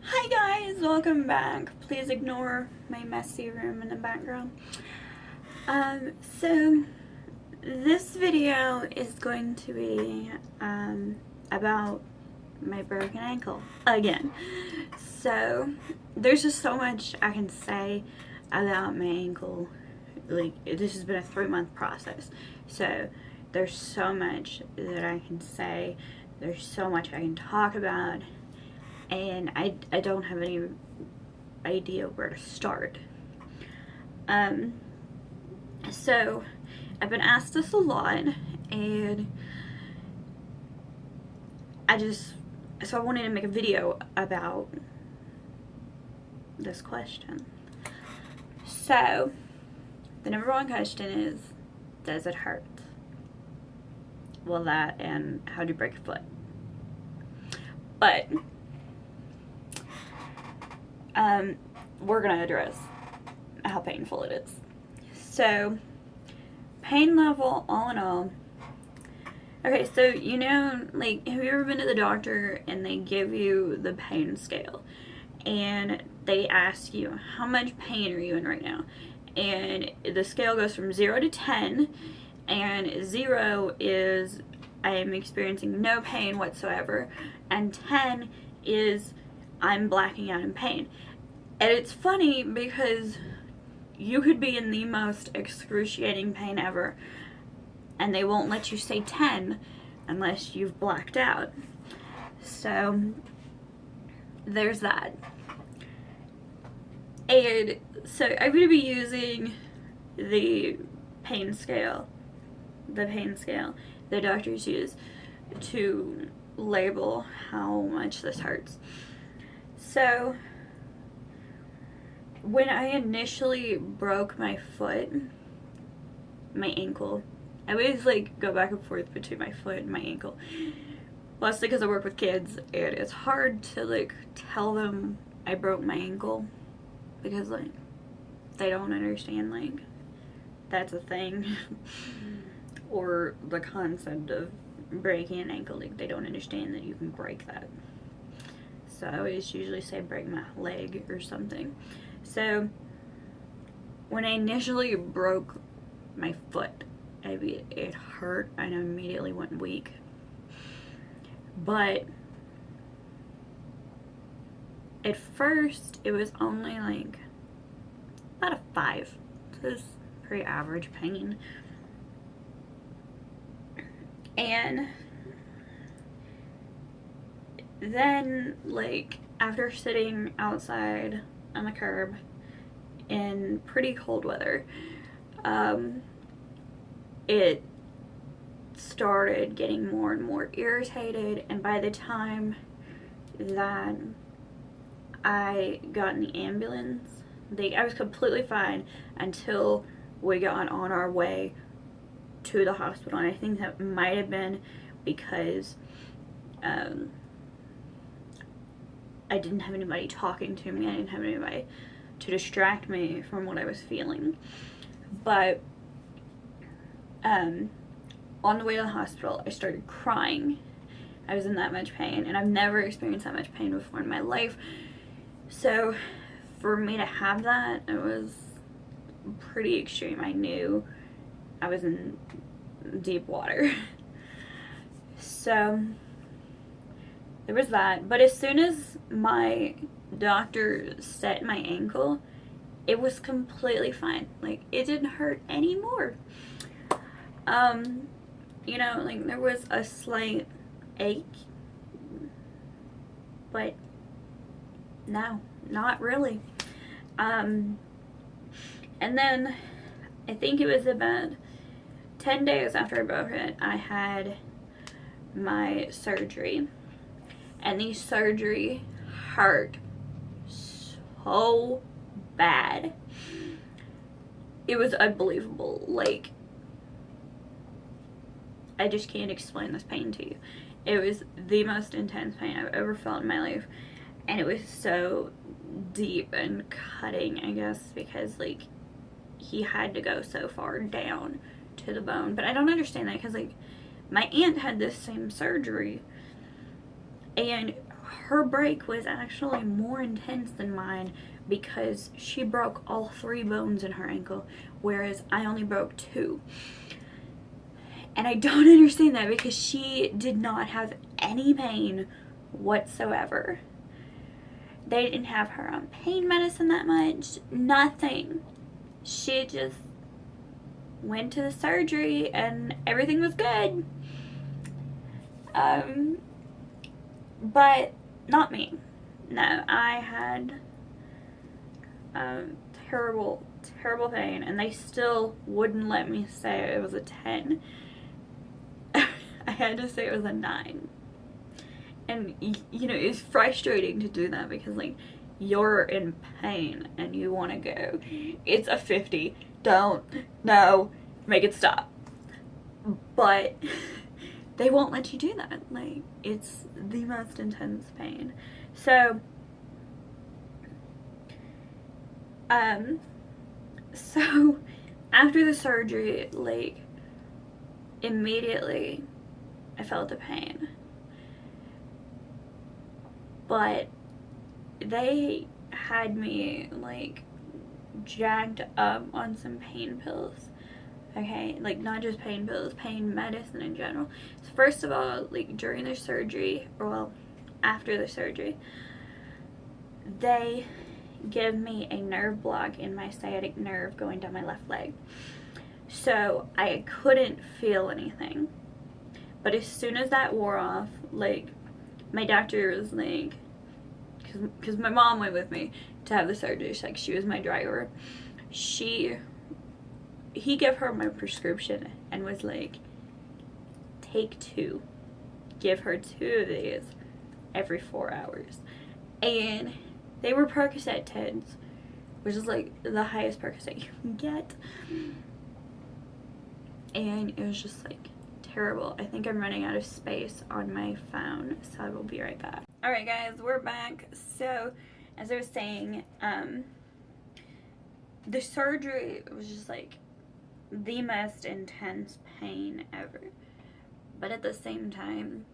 Hi guys, welcome back. Please ignore my messy room in the background. So this video is going to be about my broken ankle again. So there's just so much I can say about my ankle. Like, this has been a 3-month process, so there's so much that I can say. There's so much I can talk about, and I don't have any idea where to start. So I've been asked this a lot, and I wanted to make a video about this question. So the number one question is, does it hurt? Well, that and how'd you break your foot? But we're gonna address how painful it is. So, pain level, all in all. Okay, so like, have you ever been to the doctor and they give you the pain scale, and they ask you, how much pain are you in right now? And the scale goes from 0 to 10, and 0 is I am experiencing no pain whatsoever, and 10 is I'm blacking out in pain. And it's funny because you could be in the most excruciating pain ever, and they won't let you say 10 unless you've blacked out. So there's that. And so I'm going to be using the pain scale the doctors use to label how much this hurts. So when I initially broke my foot, my ankle, I always like go back and forth between my foot and my ankle. Mostly because I work with kids, and it's hard to like tell them I broke my ankle because like they don't understand like that's a thing or the concept of breaking an ankle. Like, they don't understand that you can break that. So I always usually say break my leg or something. So when I initially broke my foot, it hurt and I immediately went weak. But at first it was only like about a 5. So it's pretty average pain. And then, like, after sitting outside on the curb in pretty cold weather, it started getting more and more irritated, and by the time that I got in the ambulance, I was completely fine until we got on our way to the hospital. And I think that might have been because I didn't have anybody talking to me. I didn't have anybody to distract me from what I was feeling. But on the way to the hospital, I started crying. I was in that much pain, and I've never experienced that much pain before in my life. So for me to have that, it was pretty extreme. I knew I was in deep water. So there was that. But as soon as my doctor set my ankle, it was completely fine. Like, it didn't hurt anymore. Like, there was a slight ache, but no, not really. And then I think it was about 10 days after I broke it, I had my surgery. And the surgery hurt so bad. It was unbelievable. Like, I just can't explain this pain to you. It was the most intense pain I've ever felt in my life. And it was so deep and cutting, I guess, because, like, he had to go so far down to the bone. But I don't understand that because, like, my aunt had this same surgery, and her break was actually more intense than mine because she broke all 3 bones in her ankle, whereas I only broke 2. And I don't understand that because she did not have any pain whatsoever. They didn't have her on pain medicine that much, nothing. She just went to the surgery and everything was good. But not me. No, I had terrible, terrible pain, and they still wouldn't let me say it was a 10. I had to say it was a 9. And, you know, it's frustrating to do that because, like, you're in pain and you want to go. It's a 50. Don't. No. Make it stop. But they won't let you do that. Like, it's the most intense pain. So, after the surgery, like, immediately I felt the pain. But they had me, like, jacked up on some pain pills. Okay, like, not just pain pills, pain medicine in general. So first of all, like, during the surgery, or well, after the surgery, they give me a nerve block in my sciatic nerve going down my left leg. So I couldn't feel anything. But as soon as that wore off, like, my doctor was like, because my mom went with me to have the surgery, she was my driver. He gave her my prescription and was like, take 2. Give her 2 of these every 4 hours. And they were Percocet 10s, which is like the highest Percocet you can get. And it was just like terrible. I think I'm running out of space on my phone, so I will be right back. Alright guys, we're back. So, as I was saying, the surgery was just like the most intense pain ever. But at the same time,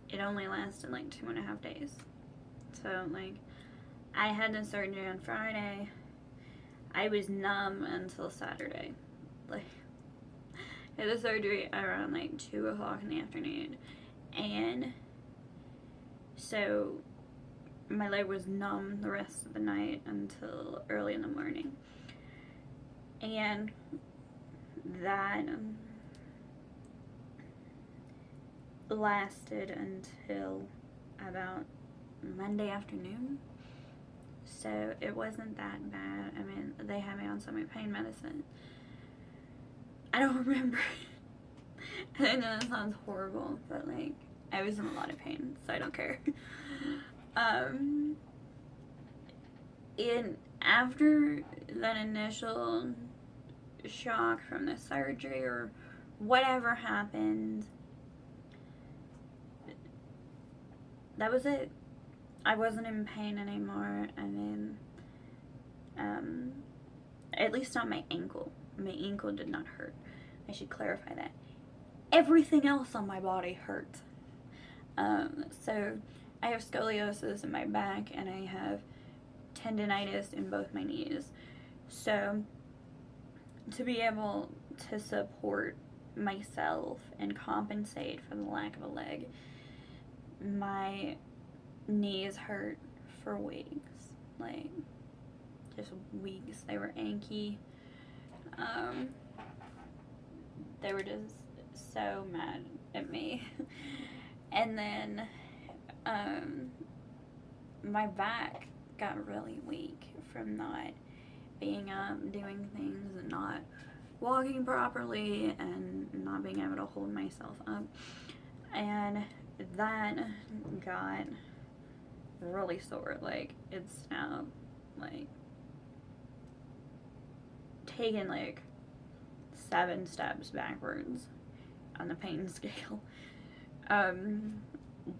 it only lasted like 2.5 days. So, like, I had the surgery on Friday. I was numb until Saturday. Like, I had the surgery around like 2 o'clock in the afternoon. And so my leg was numb the rest of the night until early in the morning. And that lasted until about Monday afternoon. So it wasn't that bad. I mean, they had me on some pain medicine. I don't remember. I know that sounds horrible, but like, I was in a lot of pain, so I don't care. And after that initial shock from the surgery or whatever happened, that was it. I wasn't in pain anymore. I mean, at least on my ankle. My ankle did not hurt. I should clarify that. Everything else on my body hurt. So I have scoliosis in my back and I have tendinitis in both my knees. So to be able to support myself and compensate for the lack of a leg, my knees hurt for weeks. Like, just weeks. They were achy. They were just so mad at me. And then my back got really weak from not being up, doing things, and not walking properly, and not being able to hold myself up. And that got really sore. Like, it's now like taken like 7 steps backwards on the pain scale.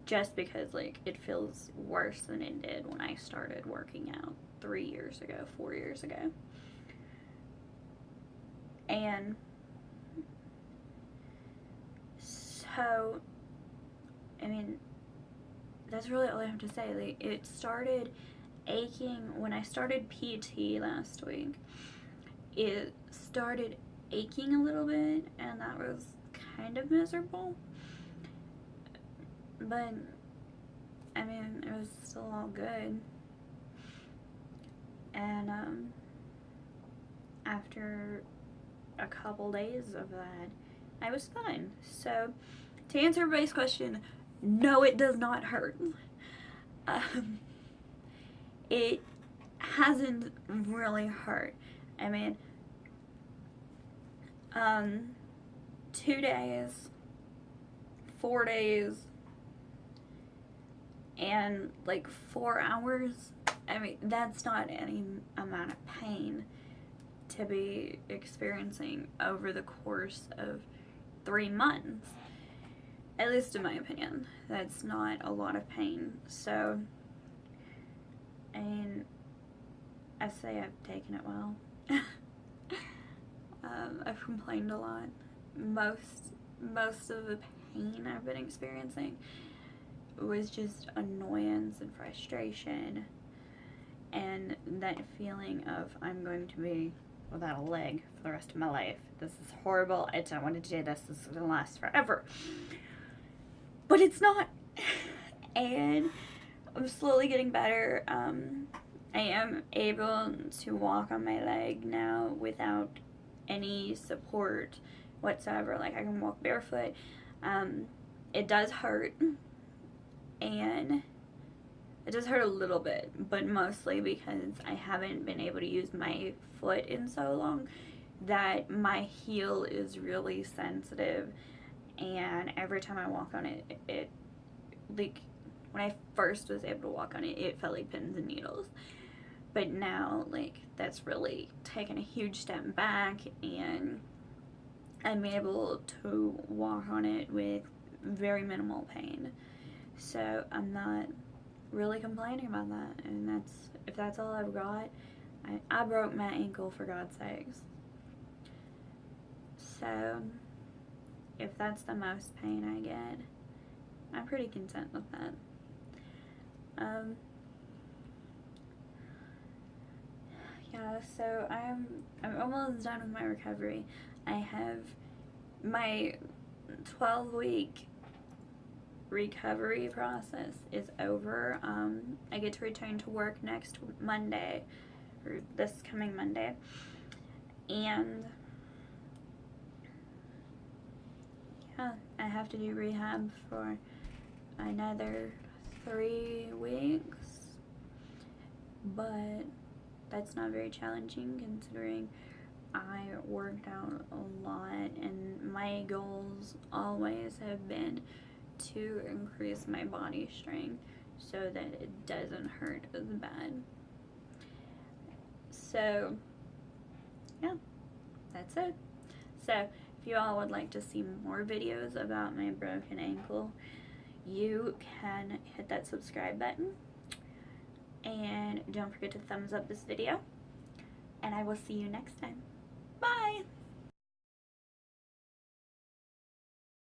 Just because like it feels worse than it did when I started working out 4 years ago. And so, I mean, that's really all I have to say. Like, it started aching when I started PT last week. It started aching a little bit, and that was kind of miserable. But, I mean, it was still all good. And, after a couple days of that, I was fine. So, to answer everybody's question, no, it does not hurt. It hasn't really hurt. I mean, 2 days, 4 days, and like 4 hours. I mean, that's not any amount of pain to be experiencing over the course of 3 months. At least in my opinion, that's not a lot of pain. So, I mean, I say I've taken it well. I've complained a lot. Most of the pain I've been experiencing was just annoyance and frustration, and that feeling of I'm going to be without a leg for the rest of my life. This is horrible. I don't want to do this. This is going to last forever. But it's not. And I'm slowly getting better. I am able to walk on my leg now without any support whatsoever. Like, I can walk barefoot. It does hurt. And it does hurt a little bit, but mostly because I haven't been able to use my foot in so long that my heel is really sensitive, and every time I walk on it, it like, when I first was able to walk on it, it felt like pins and needles. But now, like, that's really taken a huge step back, and I'm able to walk on it with very minimal pain. So I'm not really complaining about that, and if that's all I've got. I broke my ankle, for God's sakes. So if that's the most pain I get, I'm pretty content with that. Yeah, so I'm almost done with my recovery. I have my 12-week recovery process is over. I get to return to work next Monday, or this coming Monday, and yeah, I have to do rehab for another 3 weeks, but that's not very challenging considering I worked out a lot, and my goals always have been to increase my body strength so that it doesn't hurt as bad. So, yeah, that's it. So, if you all would like to see more videos about my broken ankle, you can hit that subscribe button. And don't forget to thumbs up this video. And I will see you next time. Bye!